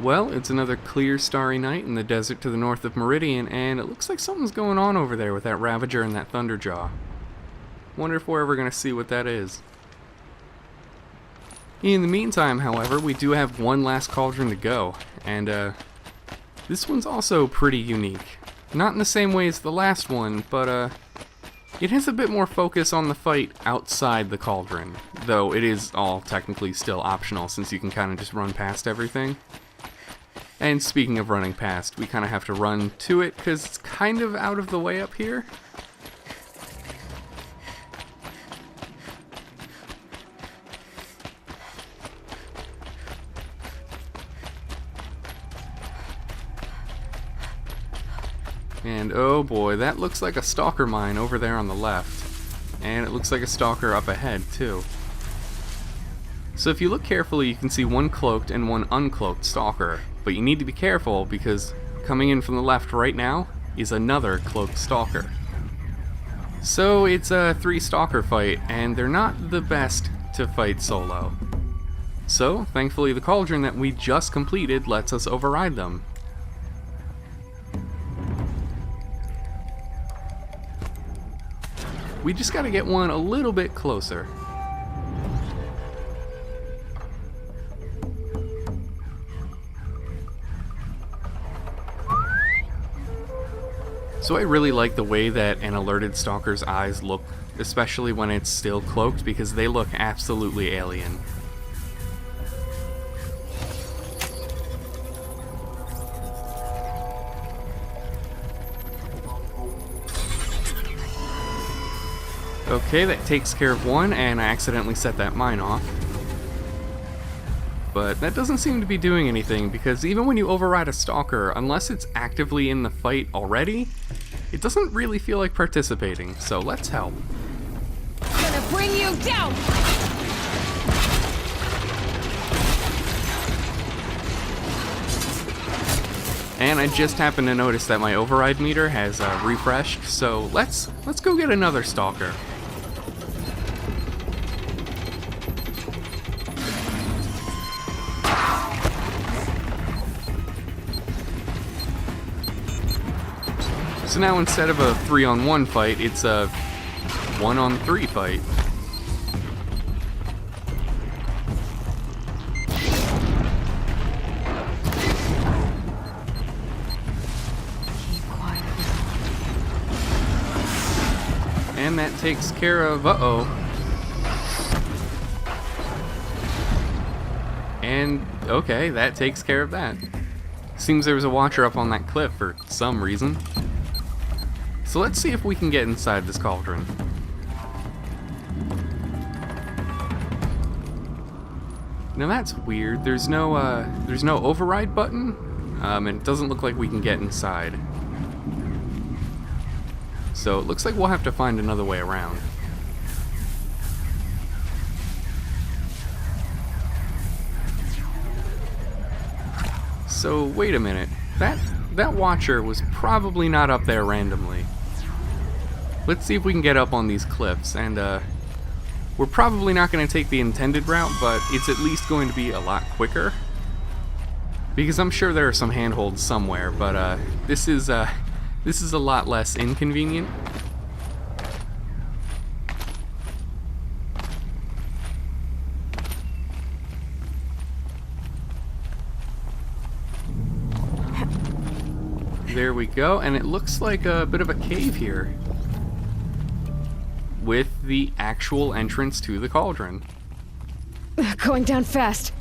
Well, it's another clear, starry night in the desert to the north of Meridian, and it looks like something's going on over there with that Ravager and that Thunderjaw. Wonder if we're ever going to see what that is. In the meantime, however, we do have one last Cauldron to go, and this one's also pretty unique. Not in the same way as the last one, but it has a bit more focus on the fight outside the Cauldron, though it is all technically still optional since you can kind of just run past everything. And speaking of running past, we kind of have to run to it because it's kind of out of the way up here. And oh boy, that looks like a stalker mine over there on the left. And it looks like a stalker up ahead too. So if you look carefully, you can see one cloaked and one uncloaked stalker. But you need to be careful because coming in from the left right now is another cloaked stalker. So it's a 3-stalker fight, and they're not the best to fight solo. So thankfully the Cauldron that we just completed lets us override them. We just gotta get one a little bit closer. So I really like the way that an alerted stalker's eyes look, especially when it's still cloaked, because they look absolutely alien. Okay, that takes care of one, and I accidentally set that mine off. But that doesn't seem to be doing anything, because even when you override a stalker, unless it's actively in the fight already, it doesn't really feel like participating, so let's help. I'm gonna bring you down! And I just happened to notice that my override meter has refreshed, so let's go get another stalker. So now instead of a 3-on-1 fight, it's a 1-on-3 fight. And that takes care of, uh-oh. And, okay, that takes care of that. Seems there was a watcher up on that cliff for some reason. So let's see if we can get inside this Cauldron. Now that's weird. There's no override button, and it doesn't look like we can get inside. So it looks like we'll have to find another way around. So wait a minute. That watcher was probably not up there randomly. Let's see if we can get up on these cliffs, and we're probably not going to take the intended route, but it's at least going to be a lot quicker. Because I'm sure there are some handholds somewhere, but this is a lot less inconvenient. There we go, and it looks like a bit of a cave here with the actual entrance to the Cauldron. Going down fast.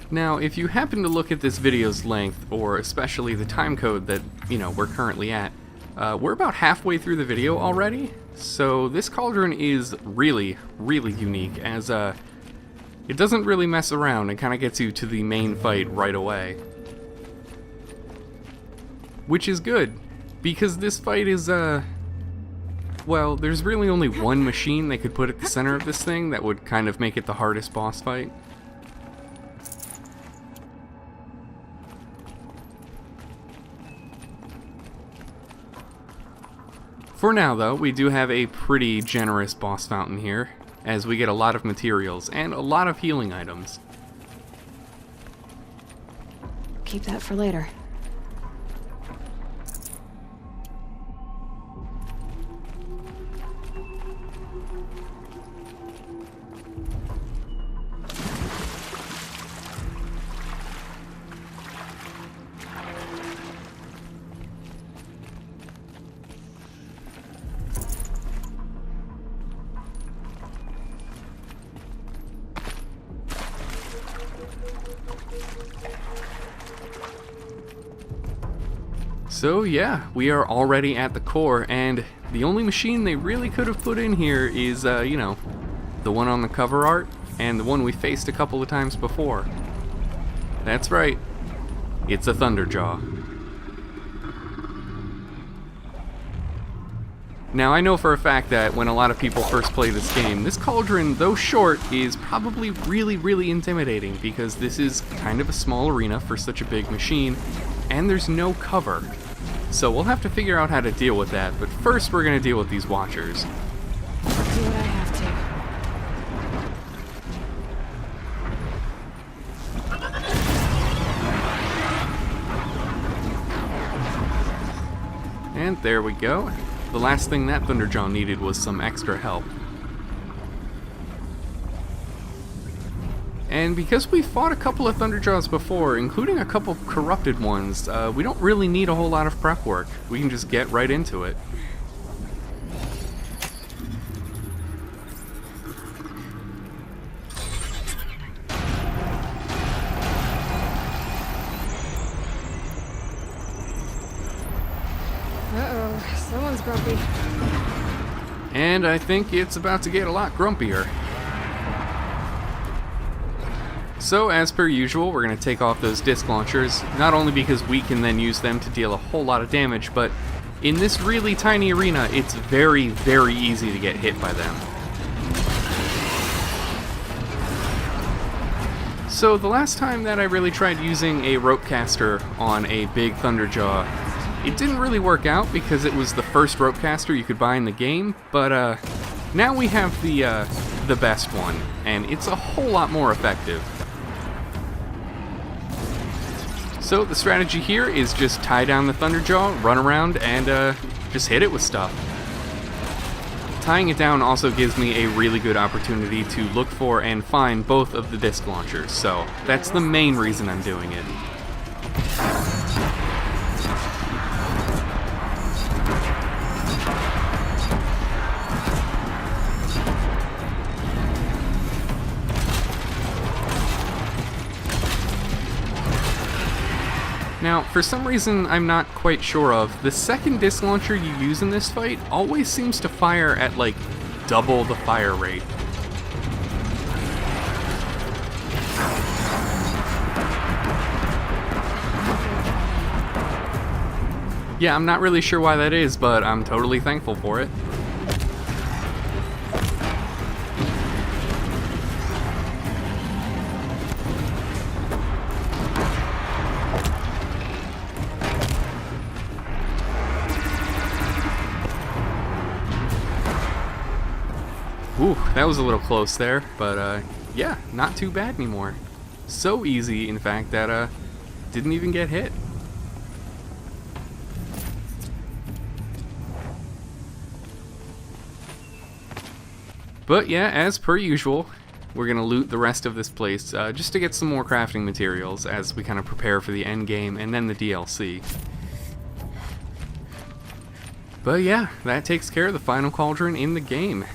Now, if you happen to look at this video's length, or especially the time code that, we're currently at, we're about halfway through the video already, so this Cauldron is really, really unique, as it doesn't really mess around and kind of gets you to the main fight right away. Which is good, because this fight is, well, there's really only one machine they could put at the center of this thing that would kind of make it the hardest boss fight. For now, though, we do have a pretty generous boss fountain here, as we get a lot of materials and a lot of healing items. Keep that for later. So yeah, we are already at the core, and the only machine they really could have put in here is, you know, the one on the cover art, and the one we faced a couple of times before. That's right, it's a Thunderjaw. Now, I know for a fact that when a lot of people first play this game, this Cauldron, though short, is probably really intimidating, because this is kind of a small arena for such a big machine, and there's no cover. So we'll have to figure out how to deal with that, but first we're going to deal with these Watchers. Do what I have to. And there we go. The last thing that Thunderjaw needed was some extra help. And because we fought a couple of Thunderjaws before, including a couple corrupted ones, we don't really need a whole lot of prep work. We can just get right into it. Uh-oh, someone's grumpy. And I think it's about to get a lot grumpier. So, as per usual, we're going to take off those disc launchers, not only because we can then use them to deal a whole lot of damage, but in this really tiny arena, it's very easy to get hit by them. So, the last time that I really tried using a rope caster on a big Thunderjaw, it didn't really work out because it was the first rope caster you could buy in the game, but now we have the best one, and it's a whole lot more effective. So the strategy here is just tie down the Thunderjaw, run around, and just hit it with stuff. Tying it down also gives me a really good opportunity to look for and find both of the disc launchers, so that's the main reason I'm doing it. Now, for some reason I'm not quite sure of, the second disc launcher you use in this fight always seems to fire at like double the fire rate. Yeah, I'm not really sure why that is, but I'm totally thankful for it. Ooh, that was a little close there, but yeah, not too bad anymore. So easy, in fact, that didn't even get hit. But yeah, as per usual, we're gonna loot the rest of this place just to get some more crafting materials as we kind of prepare for the end game and then the DLC. But yeah, that takes care of the final Cauldron in the game.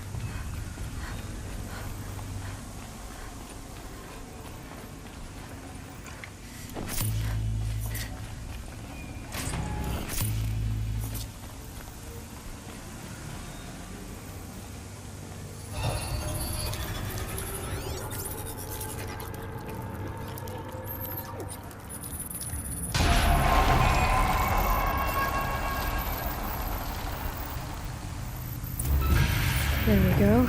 There we go.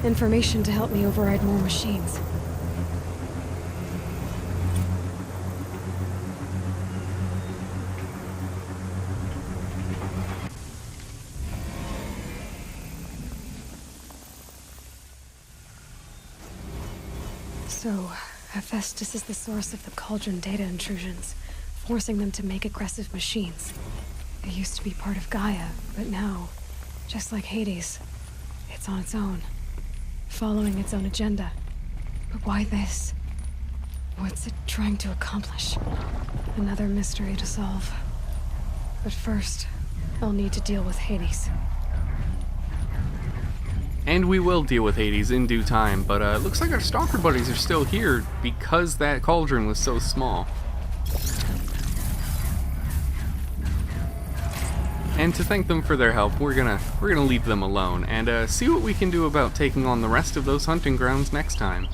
Information to help me override more machines. So, Hephaestus is the source of the Cauldron data intrusions, forcing them to make aggressive machines. It used to be part of Gaia, but now, just like Hades, it's on its own, following its own agenda. But why this? What's it trying to accomplish? Another mystery to solve. But first, I'll need to deal with Hades. And we will deal with Hades in due time, but it looks like our stalker buddies are still here because that cauldron was so small. And to thank them for their help, we're gonna leave them alone and see what we can do about taking on the rest of those hunting grounds next time.